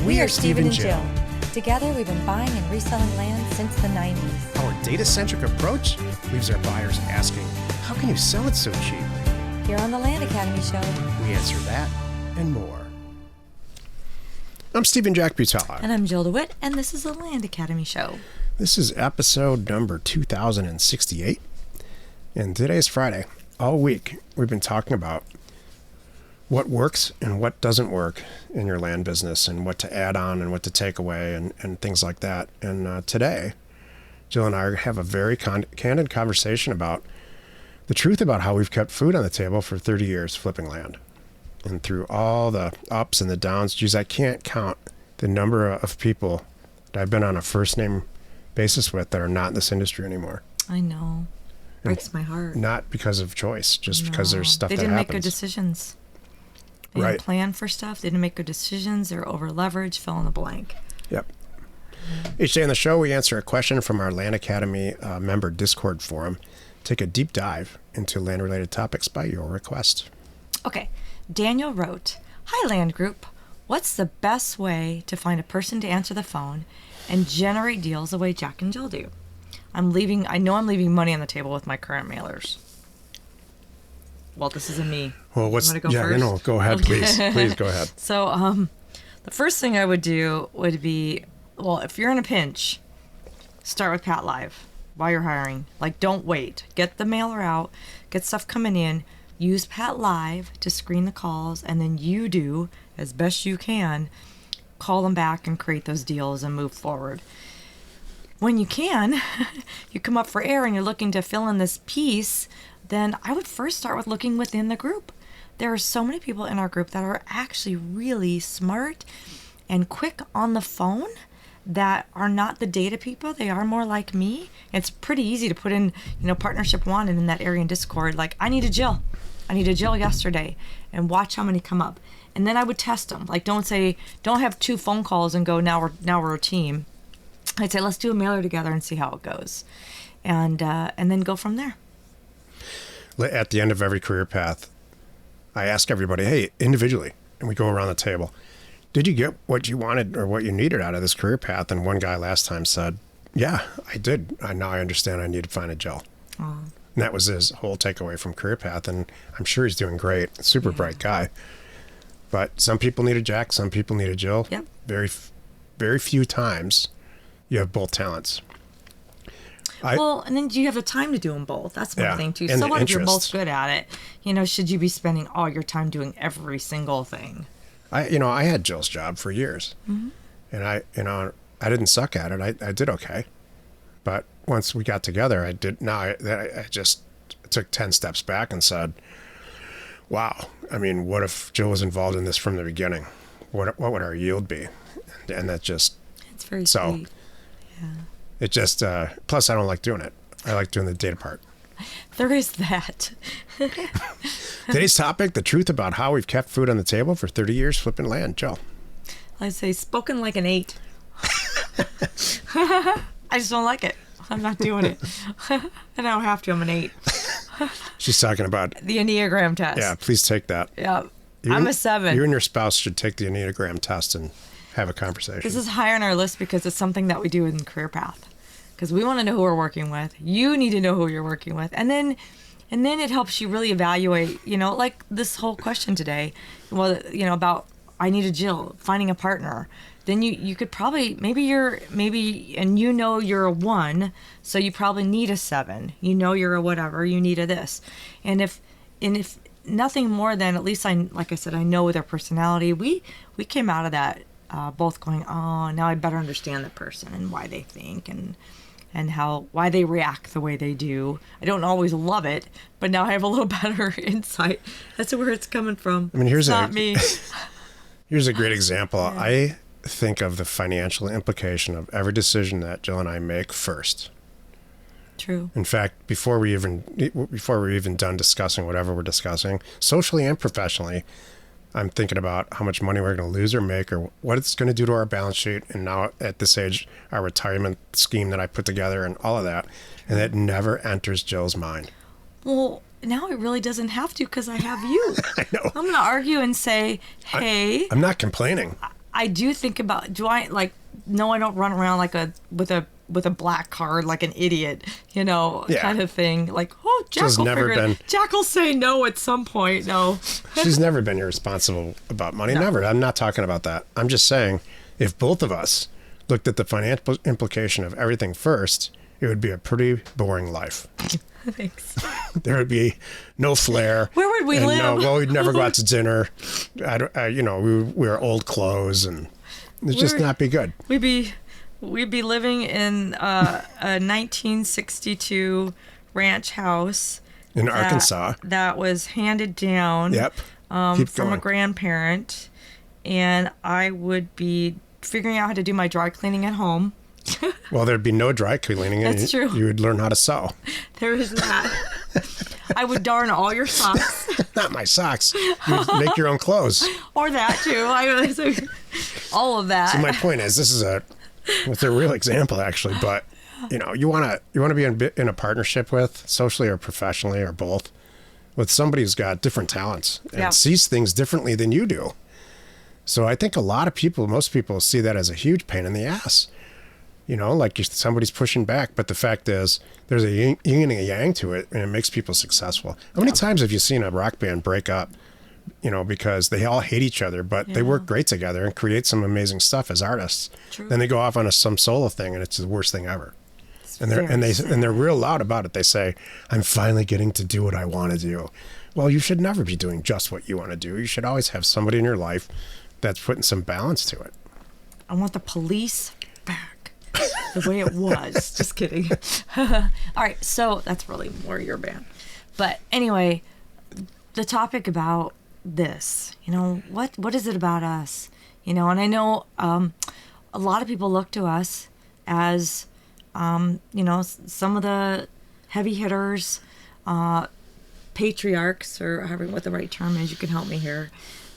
We are Steve and Jill. Together, we've been buying and reselling land since the 90s. Our data-centric approach leaves our buyers asking, how can you sell it so cheap? Here on the Land Academy Show, We answer that and more. I'm Steve and Jack Butala. And I'm Jill DeWit, and this is the Land Academy Show. This is episode number 2068, and today's Friday. All week, we've been talking about what works and what doesn't work in your land business and what to add on and what to take away and things like that. And today, Jill and I have a very candid conversation about the truth about how we've kept food on the table for 30 years flipping land. And through all the ups and the downs, geez, I can't count the number of people that I've been on a first name basis with that are not in this industry anymore. I know. Breaks my heart. Not because of choice, just because there's stuff that happens. They didn't make good decisions. They didn't plan for stuff. They didn't make good decisions. They're over leveraged, fill in the blank. Yep. Each day on the show, we answer a question from our Land Academy member Discord forum. Take a deep dive into land-related topics by your request. Okay. Daniel wrote, "Hi, Land Group. What's the best way to find a person to answer the phone and generate deals the way Jack and Jill do? I know I'm leaving money on the table with my current mailers." Well, this isn't me. Well, what's... You want to go first? No, go ahead, please. Please go ahead. So, the first thing I would do would be, well, if you're in a pinch, start with Pat Live while you're hiring. Like, don't wait. Get the mailer out. Get stuff coming in. Use Pat Live to screen the calls, and then you do, as best you can, call them back and create those deals and move forward. When you can, you come up for air and you're looking to fill in this piece, then I would first start with looking within the group. There are so many people in our group that are actually really smart and quick on the phone that are not the data people. They are more like me. It's pretty easy to put in, partnership one and in that area in Discord, like, I need a Jill yesterday, and watch how many come up. And then I would test them. Like, don't have 2 phone calls and go, now we're a team. I'd say, let's do a mailer together and see how it goes. And then go from there. At the end of every career path, I ask everybody, hey, individually, and we go around the table, did you get what you wanted or what you needed out of this career path? And one guy last time said, yeah, I did. Now I understand I need to find a Jill. And that was his whole takeaway from career path. And I'm sure he's doing great. Super bright guy. But some people need a Jack. Some people need a Jill. Yep. Very, very few times you have both talents. And then do you have the time to do them both? That's one thing too. So what if you're both good at it? Should you be spending all your time doing every single thing? I had Jill's job for years, and I didn't suck at it. I did okay, but once we got together, I did. Now I just took 10 steps back and said, "Wow, what if Jill was involved in this from the beginning? What would our yield be?" And that just it's very sweet. Yeah. It just, plus I don't like doing it. I like doing the data part. There is that. Today's topic, the truth about how we've kept food on the table for 30 years flipping land. Jill. I say spoken like an 8. I just don't like it. I'm not doing it. And I don't have to. I'm an 8. She's talking about the Enneagram test. Yeah, please take that. Yeah. I'm a 7. You and your spouse should take the Enneagram test and have a conversation. This is higher on our list because it's something that we do in Career Path. Because we want to know who we're working with. You need to know who you're working with. And then it helps you really evaluate, like this whole question today, about I need a Jill, finding a partner. Then you could probably, and you're a 1, so you probably need a 7. You're a whatever, you need a this. And if nothing more than, at least like I said, I know their personality. We came out of that both going, oh, now I better understand the person and why they think and why they react the way they do. I don't always love it, but now I have a little better insight as to where it's coming from. Here's not me. Here's a great example. Yeah. I think of the financial implication of every decision that Jill and I make first. True. In fact, before we're even done discussing whatever we're discussing, socially and professionally, I'm thinking about how much money we're going to lose or make, or what it's going to do to our balance sheet. And now at this age, our retirement scheme that I put together and all of that. And that never enters Jill's mind. Well, now it really doesn't have to because I have you. I know. I'm going to argue and say, hey. I'm not complaining. I do think about, do I like, no, I don't run around like with a black card like an idiot, kind of thing. Like, oh, Jack will say no at some point. No. She's never been irresponsible about money. No. Never. I'm not talking about that. I'm just saying, if both of us looked at the financial implication of everything first, it would be a pretty boring life. Thanks. There would be no flair. Where would we live? We'd never go out to dinner. We wear old clothes, and it'd just not be good. We'd be living in a 1962 ranch house in Arkansas that was handed down. Yep. From a grandparent, and I would be figuring out how to do my dry cleaning at home. Well, there'd be no dry cleaning. That's true. You would learn how to sew. There is that. I would darn all your socks. Not my socks. You'd make your own clothes. Or that too. All of that. So my point is, it's a real example actually, but you want to be in a partnership with, socially or professionally or both, with somebody who's got different talents and sees things differently than you do. So I think most people see that as a huge pain in the ass. Like somebody's pushing back, but the fact is there's a yin and a yang to it, and it makes people successful. How many times have you seen a rock band break up, because they all hate each other, but they work great together and create some amazing stuff as artists. True. Then they go off on some solo thing, and it's the worst thing ever. And they're real loud about it. They say, "I'm finally getting to do what I want to do." Well, you should never be doing just what you want to do. You should always have somebody in your life that's putting some balance to it. I want the police back. The way it was. Just kidding. All right, so that's really more your band. But anyway, the topic about this, what is it about us? And I know a lot of people look to us as, some of the heavy hitters, patriarchs, or however what the right term is, you can help me here,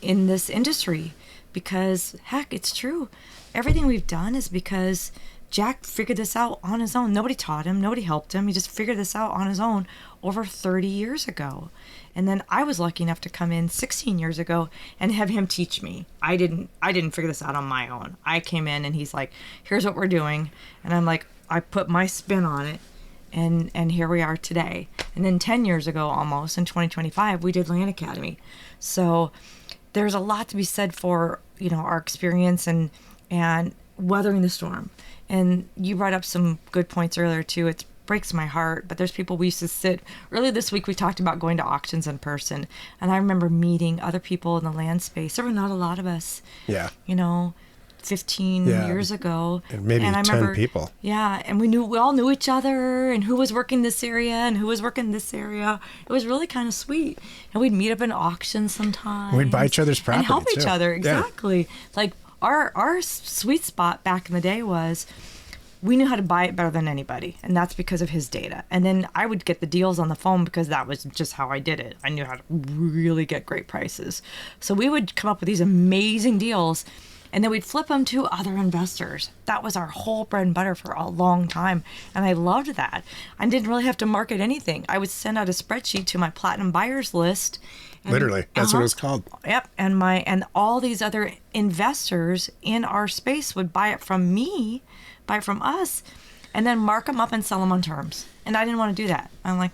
in this industry. Because, heck, it's true. Everything we've done is because Jack figured this out on his own. Nobody taught him. Nobody helped him. He just figured this out on his own over 30 years ago. And then I was lucky enough to come in 16 years ago and have him teach me. I didn't figure this out on my own. I came in and he's like, here's what we're doing. And I'm like, I put my spin on it. And here we are today. And then 10 years ago, almost, in 2025, we did Land Academy. So there's a lot to be said for, our experience and weathering the storm. And you brought up some good points earlier too. It breaks my heart, but there's people we used to sit. Earlier this week we talked about going to auctions in person, and I remember meeting other people in the land space. There were not a lot of us. Yeah. 15 years ago. And maybe 10 people. Yeah, and we all knew each other, and who was working this area and who was working this area. It was really kind of sweet. And we'd meet up in auctions sometimes. We'd buy each other's property and help each other. Exactly. Yeah. Like our sweet spot back in the day was we knew how to buy it better than anybody, and that's because of his data. And then I would get the deals on the phone because that was just how I did it. I knew how to really get great prices. So we would come up with these amazing deals, and then we'd flip them to other investors. That was our whole bread and butter for a long time, and I loved that. I didn't really have to market anything. I would send out a spreadsheet to my platinum buyers list. Literally, that's what it was called. Yep, and all these other investors in our space would buy it from us, and then mark them up and sell them on terms. And I didn't want to do that. I'm like,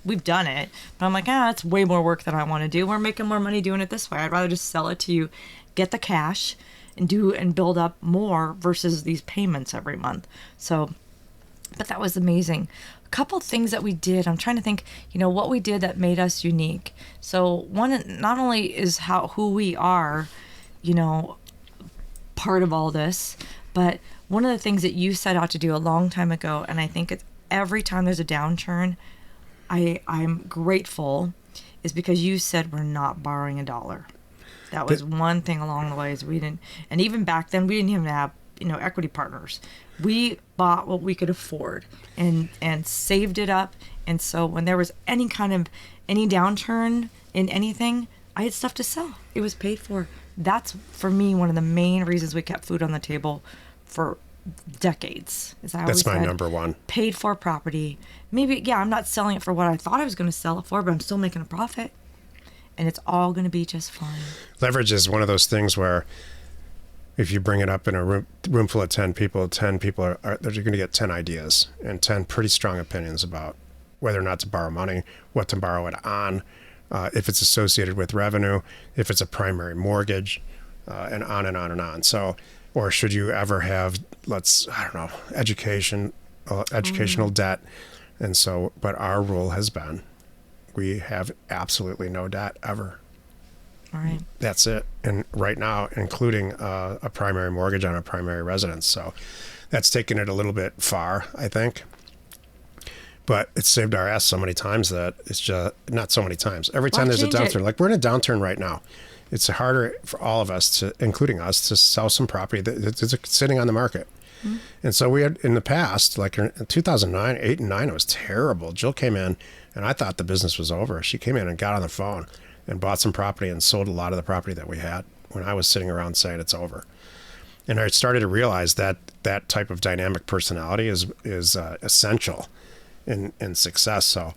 we've done it, but I'm like, it's way more work than I want to do. We're making more money doing it this way. I'd rather just sell it to you, get the cash, and build up more versus these payments every month. So, but that was amazing. A couple things that we did. I'm trying to think, what we did that made us unique. So one, not only is who we are, part of all this, but one of the things that you set out to do a long time ago, and I think it's every time there's a downturn, I'm grateful, is because you said we're not borrowing $1. That was one thing along the way is we didn't, and even back then we didn't even have, equity partners. We bought what we could afford and saved it up. And so when there was any downturn in anything, I had stuff to sell. It was paid for. That's, for me, one of the main reasons we kept food on the table for decades. That's my number one. Paid for property. Maybe, I'm not selling it for what I thought I was going to sell it for, but I'm still making a profit. And it's all going to be just fine. Leverage is one of those things where if you bring it up in a room full of 10 people, 10 people are they're going to get 10 ideas and 10 pretty strong opinions about whether or not to borrow money, what to borrow it on, if it's associated with revenue, if it's a primary mortgage, and on and on and on. So, or should you ever have, educational debt. And so, but our rule has been, we have absolutely no debt ever. All right. That's it. And right now, including a primary mortgage on a primary residence. So that's taken it a little bit far, I think. But it's saved our ass so many times that it's just, not so many times. Every time there's a downturn, like we're in a downturn right now, it's harder for all of us, including us, to sell some property that's sitting on the market. Mm-hmm. And so we had, in the past, like in 2009, 8 and 9, it was terrible. Jill came in, and I thought the business was over. She came in and got on the phone and bought some property and sold a lot of the property that we had when I was sitting around saying it's over. And I started to realize that that type of dynamic personality is essential in success. So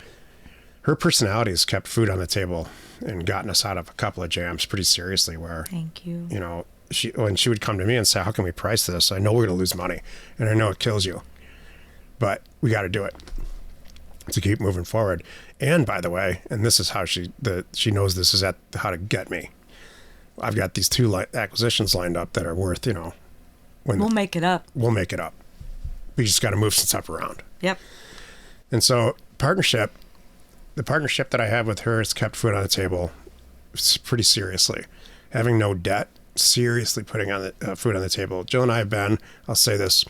her personality has kept food on the table and gotten us out of a couple of jams pretty seriously, where, thank you. You know, when she would come to me and say, how can we price this? I know we're going to lose money, and I know it kills you, but we got to do it to keep moving forward. And by the way, and this is how she knows this is how to get me. I've got these 2 acquisitions lined up that are worth, we'll make it up. We'll make it up. We just got to move some stuff around. Yep. And so the partnership that I have with her has kept food on the table pretty seriously. Having no debt, seriously putting on the food on the table. Jill and I have been, I'll say this,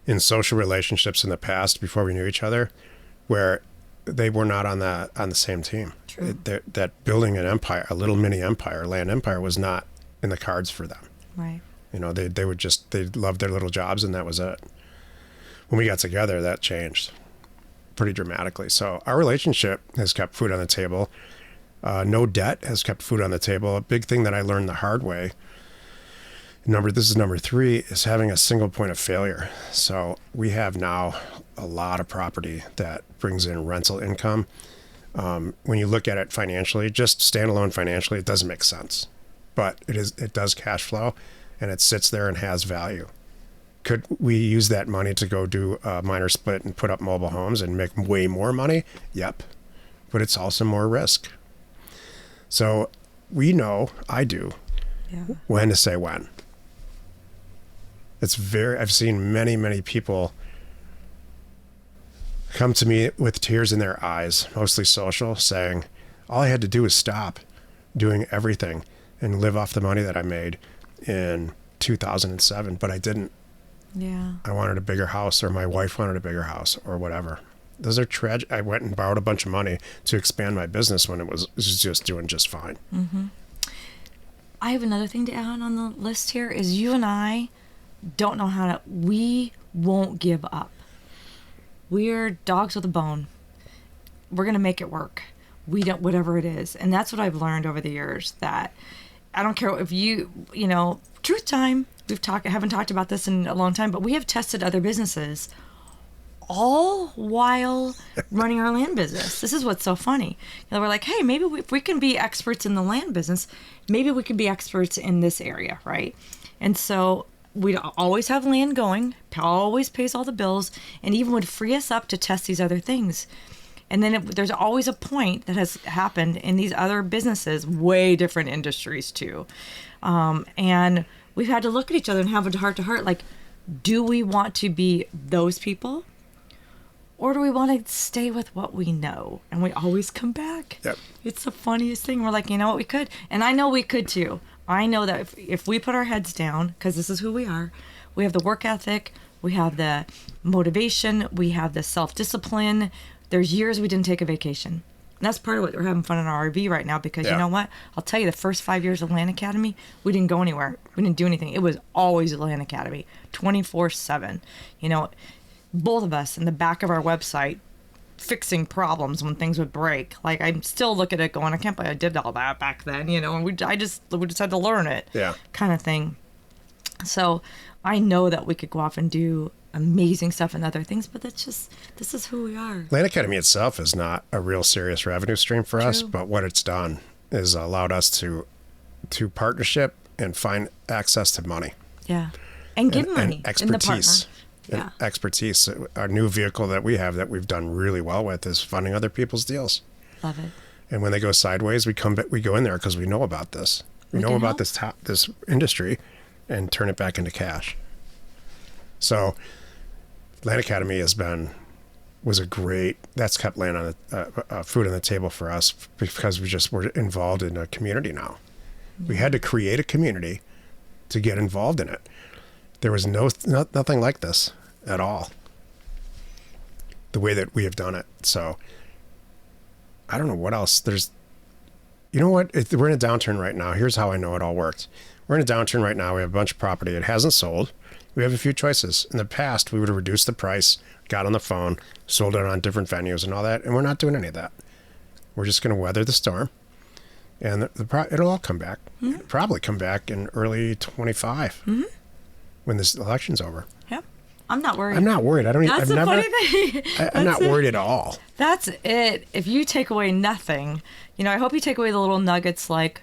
in social relationships in the past before we knew each other, where they were not on the same team. True. That building an empire, a little mini empire, land empire, was not in the cards for them. Right. They loved their little jobs, and that was it. When we got together, that changed pretty dramatically. So our relationship has kept food on the table. No debt has kept food on the table. A big thing that I learned the hard way, this is number 3, is having a single point of failure. So we have now a lot of property that brings in rental income. When you look at it financially, just standalone financially, it doesn't make sense. But it does cash flow, and it sits there and has value. Could we use that money to go do a minor split and put up mobile homes and make way more money? Yep. But it's also more risk. So I do, when to say when. I've seen many, many people come to me with tears in their eyes, mostly social, saying, all I had to do was stop doing everything and live off the money that I made in 2007, but I didn't. Yeah. I wanted a bigger house, or my wife wanted a bigger house, or whatever. Those are tragic. I went and borrowed a bunch of money to expand my business when it was just doing just fine. Mm-hmm. I have another thing to add on the list here is you and I don't know we won't give up. We're dogs with a bone. We're going to make it work. We don't, whatever it is. And that's what I've learned over the years, that I don't care if truth time. I haven't talked about this in a long time, but we have tested other businesses all while running our land business. This is what's so funny. We're like, hey, maybe if we can be experts in the land business, maybe we can be experts in this area, right? And so we'd always have land going, always pays all the bills, and even would free us up to test these other things. And then there's always a point that has happened in these other businesses, way different industries too. And we've had to look at each other and have a heart-to-heart, like, do we want to be those people? Or do we want to stay with what we know? And we always come back. Yep. It's the funniest thing. We're like, you know what, we could. And I know we could too. I know that if we put our heads down, because this is who we are, we have the work ethic, we have the motivation, we have the self-discipline. There's years we didn't take a vacation. And that's part of what we're having fun in our RV right now, because you know what? I'll tell you, the first 5 years of Land Academy, we didn't go anywhere. We didn't do anything. It was always Land Academy, 24/7. Both of us in the back of our website, fixing problems when things would break. Like, I still look at it going, I can't believe I did all that back then, and we just had to learn it, kind of thing. So I know that we could go off and do amazing stuff and other things, but this is who we are. Land Academy itself is not a real serious revenue stream for us, but what it's done is allowed us to partnership and find access to money. Yeah. And give money and in the partner. expertise. Yeah. Expertise. Our new vehicle that we have that we've done really well with is funding other people's deals. Love it. And when they go sideways, we go in there because we know about this. We know about this industry, and turn it back into cash. So, Land Academy that's kept laying on food on the table for us because we're involved in a community now. Mm-hmm. We had to create a community to get involved in it. There was nothing like this at all. The way that we have done it. So I don't know what else you know what? We're in a downturn right now. Here's how I know it all worked. We're in a downturn right now. We have a bunch of property. It hasn't sold. We have a few choices. In the past, we would have reduced the price, got on the phone, sold it on different venues and all that. And we're not doing any of that. We're just going to weather the storm. And it'll all come back. Mm-hmm. Probably come back in early 25 when this election's over. Yeah. I'm not worried. I'm not worried. That's the funny thing. I'm not worried at all. That's it. If you take away nothing, I hope you take away the little nuggets like,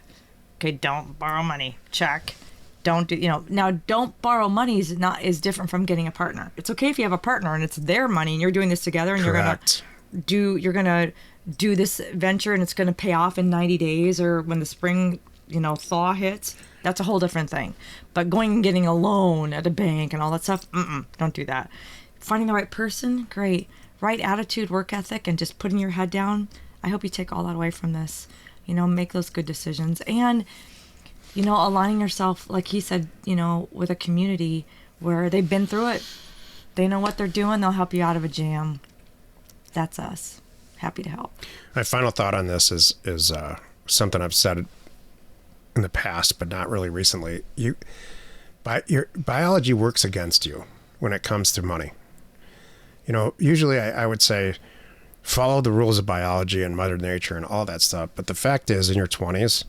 okay, don't borrow money. Check. Don't do, now don't borrow money is different from getting a partner. It's okay if you have a partner and it's their money and you're doing this together and Correct. you're going to do this venture and it's going to pay off in 90 days or when the spring, thaw hits. That's a whole different thing. But going and getting a loan at a bank and all that stuff, don't do that. Finding the right person, great. Right attitude, work ethic, and just putting your head down. I hope you take all that away from this. Make those good decisions. And, aligning yourself, like he said, with a community where they've been through it. They know what they're doing. They'll help you out of a jam. That's us. Happy to help. My final thought on this is something I've said in the past, but not really recently. Your biology works against you when it comes to money. Usually I would say follow the rules of biology and Mother Nature and all that stuff. But the fact is, in your 20s,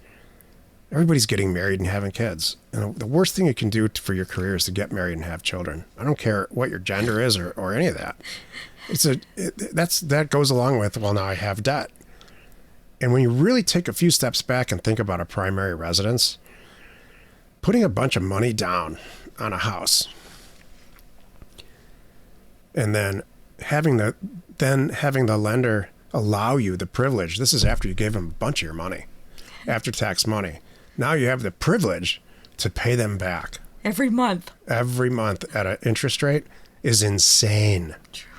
everybody's getting married and having kids. And the worst thing you can do for your career is to get married and have children. I don't care what your gender is or any of that. That goes along with, well, now I have debt. And when you really take a few steps back and think about a primary residence, putting a bunch of money down on a house and then having the lender allow you the privilege. This is after you gave them a bunch of your money, after tax money. Now you have the privilege to pay them back. Every month at an interest rate is insane. True.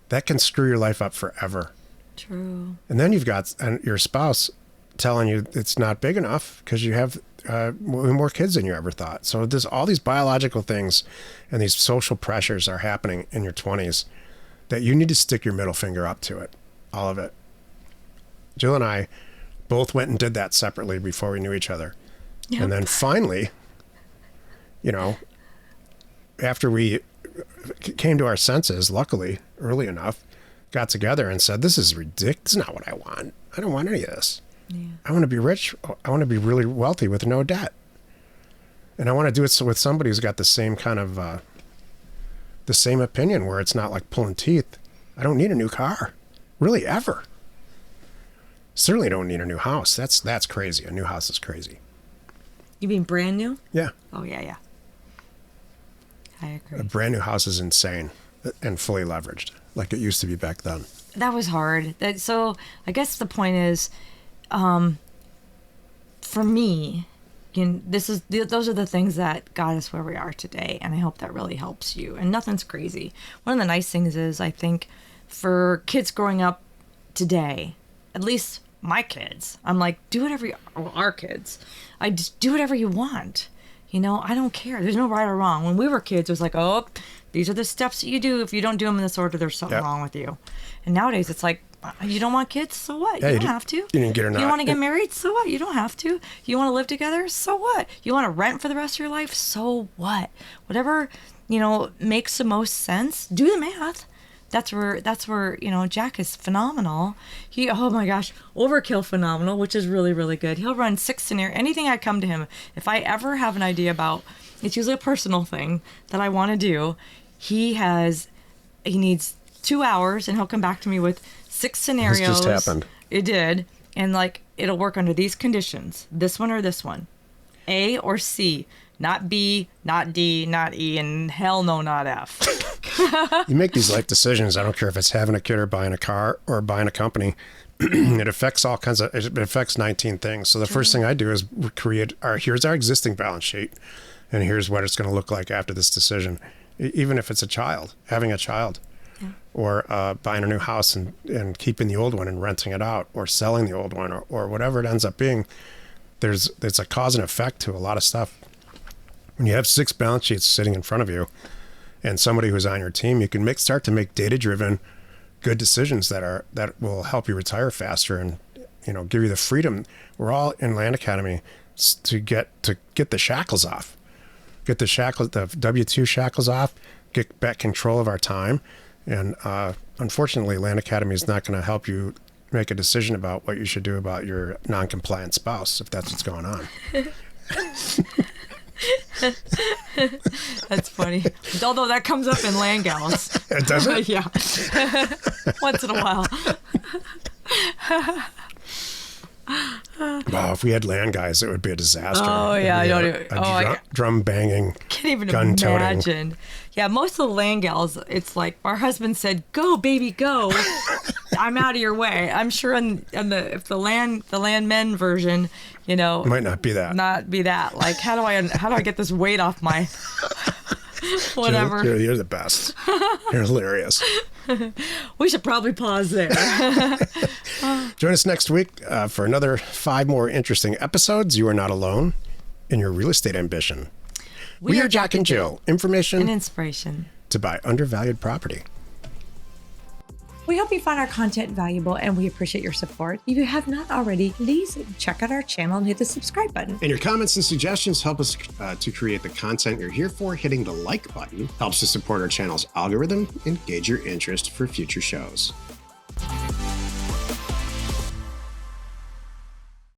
That can screw your life up forever. True. And then you've got your spouse telling you it's not big enough because you have more kids than you ever thought. So there's all these biological things and these social pressures are happening in your 20s that you need to stick your middle finger up to it, all of it. Jill and I both went and did that separately before we knew each other. Yep. And then finally, after we came to our senses, luckily, early enough, got together and said, this is ridiculous. This is not what I want. I don't want any of this. Yeah. I want to be rich. I want to be really wealthy with no debt. And I want to do it with somebody who's got the same kind of, the same opinion where it's not like pulling teeth. I don't need a new car. Really, ever. Certainly don't need a new house. That's crazy. A new house is crazy. You mean brand new? Yeah. Oh, yeah. I agree. A brand new house is insane and fully leveraged like it used to be back then. That was hard. So I guess the point is, for me, those are the things that got us where we are today, and I hope that really helps you. And nothing's crazy. One of the nice things is, I think, for kids growing up today, at least my kids, I'm like, our kids, I just do whatever you want. I don't care. There's no right or wrong. When we were kids, it was like, oh, these are the steps that you do. If you don't do them in this order, there's something wrong with you. And nowadays, it's like, you don't want kids? So what? Yeah, you don't have to. You didn't get or not. You want to get married? So what? You don't have to. You want to live together? So what? You want to rent for the rest of your life? So what? Whatever, makes the most sense. Do the math. That's where Jack is phenomenal. Oh my gosh, overkill phenomenal, which is really, really good. He'll run 6 scenarios. Anything I come to him, if I ever have an idea about, it's usually a personal thing that I want to do. He needs 2 hours and he'll come back to me with 6 scenarios. This just happened. It did. And it'll work under these conditions, this one or this one. A or C, not B, not D, not E, and hell no, not F. You make these life decisions. I don't care if it's having a kid or buying a car or buying a company. It affects it affects 19 things. So the first thing I do is here's our existing balance sheet, and here's what it's going to look like after this decision. Even if it's having a child, or buying a new house and keeping the old one and renting it out, or selling the old one, or whatever it ends up being. There's a cause and effect to a lot of stuff. When you have 6 balance sheets sitting in front of you and somebody who's on your team, you can start to make data-driven, good decisions that will help you retire faster and, give you the freedom. We're all in Land Academy to get the shackles off, the W-2 shackles off, get back control of our time. And unfortunately, Land Academy is not going to help you make a decision about what you should do about your non-compliant spouse, if that's what's going on. That's funny. Although that comes up in land gals. Does it? Yeah. Once in a while. Wow, if we had land guys, it would be a disaster. Oh, yeah. I Drum banging, can't even gun toting. imagine. Yeah, most of the land gals, it's like our husband said, "Go, baby, go." I'm out of your way. I'm sure if the land men version, It might not be that. Like, how do I get this weight off my whatever? You're the best. You're hilarious. We should probably pause there. Join us next week for another 5 more interesting episodes. You are not alone in your real estate ambition. We are Jack and Jill. Information and inspiration to buy undervalued property. We hope you found our content valuable and we appreciate your support. If you have not already, please check out our channel and hit the subscribe button. And your comments and suggestions help us to create the content you're here for. Hitting the like button helps to support our channel's algorithm and gauge your interest for future shows.